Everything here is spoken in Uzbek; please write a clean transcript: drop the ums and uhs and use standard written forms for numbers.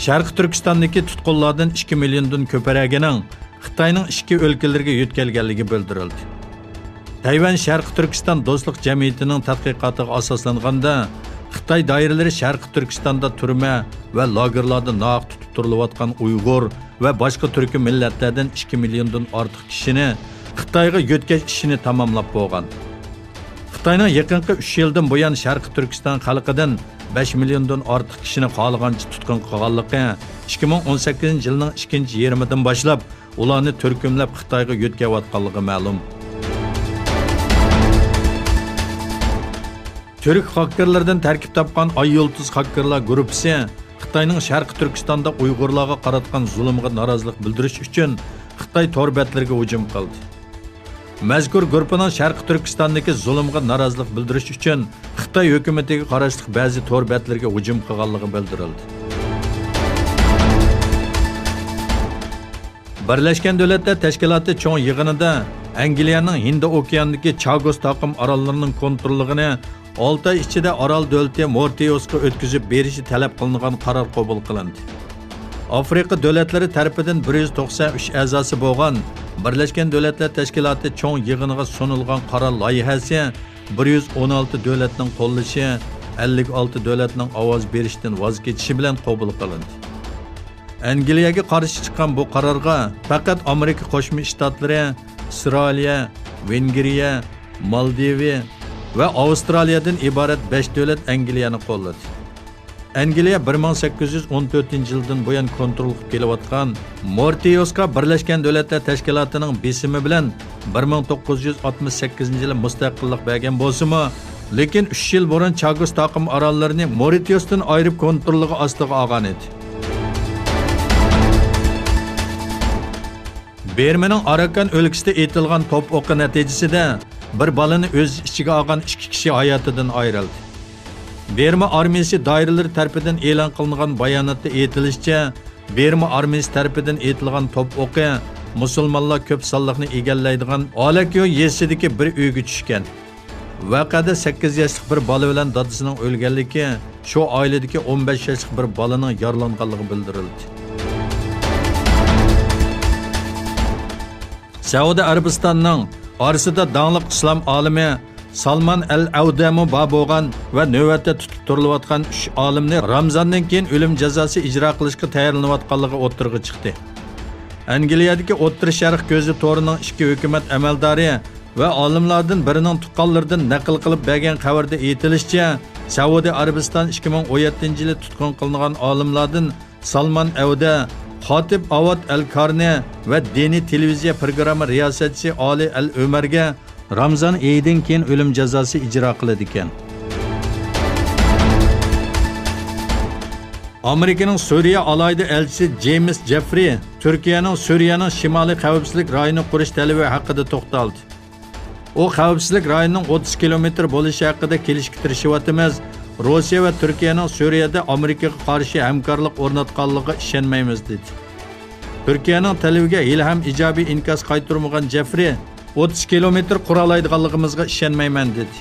Sharqi Turkistondagi tutqunlardan 2 milliondan ko'payganining Xitoyning ichki o'lkalarga yetkazganligi bildirildi. Tayvan Sharqi Turkiston do'stlik jamiyatining tadqiqotiga asoslanganda, Xitoy doiralari Sharqi Turkistonda turma va lagerlarda naq tutib turilayotgan Uyg'ur va boshqa turkiy millatlardan 2 milliondan ortiq kishini Xitoyga yetkazish ishini tamomlab bo'lgan. Xitoyning yaqinqi 3 yildan buyon Sharqi Turkiston xalqidan 5 milliondan ortiq kishini xohlagancha tutqun qilganligi 2018-yilning 2-yarmidan boshlab ularni turkumlab Xitoyga yetkazayotganligi ma'lum. Türk hakkerlardan tarkib topgan Ay Yulduz hakkerlar guruhi Xitoyning Sharqi Turkistonda Uyg'urlarga qaratgan zulmga norozilik bildirish uchun Xitoy torbatlariga hujum qildi. Mazkur guruhning Sharqi Turkistondagi zulmga norozilik bildirish uchun Xitoy hukumatiga qarashli ba'zi torbatlarga hujum qilganligi bildirildi. Birlashgan Davlatlar Tashkiloti cho'ng yig'inida Angliyaning Hind okeanidagi Chagos taqim orollarining kontrolligini 6 ay ichida orol davlati Mauritiusga o'tkazib berishi talab qilingan qaror qabul qilindi. Afrika davlatlari tarafidan 193 a'zosi bo'lgan Birlashgan Davlatlar Tashkiloti cho'ng yig'iniga sunilgan qaror loyihasi 116 davlatning qo'llashi, 56 davlatning ovoz berishdan voz kechishi bilan qabul qilindi. Angliyaga qarshi chiqqan bu qarorga faqat Amerika Qo'shma Shtatlari, Isroiliya, Vengriya, Maldiva va Avstraliyadan iborat 5 davlat Angliyani qo'lladi. Angliya 1814-yildan buyon kontrol qilib kelayotgan Mauritiusga Birlashgan Davlatlar Tashkilotining besimi bilan 1968-yili mustaqillik bergan bo'lsa-mu, lekin 3 yil burun Chagos taqim orollarini Mauritiusdan ayirib kontrolligi ostiga olgan edi. Bermaning Arakan o'lkasida etilgan top o'qi natijasida bir balani o'z ichiga olgan 2 kishi hayotidan ayrildi. Berma armiyasi doiralari tarafidan e'lon qilingan bayonotda aytilishicha, Berma armiyasi tarafidan etilgan top o'qi musulmonlar ko'p sonliqni egallaydigan Olakyo yesidagi bir uyga tushgan. Vaqada 8 yoshli bir bola bilan dadasining o'lganligi, shu oiladagi 15 yoshli bir bolaning yaralanganligi bildirildi. Saudiya Arabistonining orasida dаңliq islom olimi Salman al-Avdami bor bo'lgan va navbatda tutib turilayotgan 3 olimni Ramzondan keyin o'lim jazosi ijro qilishga tayyorlanayotganligi o'tirg'i chiqdi. Angliyadagi O'rta Sharq ko'zi to'rining 2 hukumat amaldori va olimlardan birining tuqqanlaridan naql qilib bergan xabarda aytilishicha, Saudiya Arabiston 2017-yili tutqun qilingan olimlardan Salman Avda, Xotib Avod al-Karni va diniy televiziya programma riyosatchisi Ali al-Umarga Ramzon oyidan keyin o'lim jazosi ijro qiladi ekan. Amerikaning Suriya alayida elchisi James Jeffrey Turkiyaning Suriyaning shimoliy xavfsizlik rayonini qurish talabi haqida to'xtaldi. U xavfsizlik rayonining 30 kilometr bo'lishi haqida kelishga tirishayotimiz. Rossiya va Turkiyaning Suriyada Amerikaga qarshi hamkorlik o'rnatganligiga ishonmaymiz dedi. Turkiyaning talabiga hali ham ijobiy inkas qaytarmagan Jeffrey 30 kilometr quralaydiganligimizga ishonmayman dedi.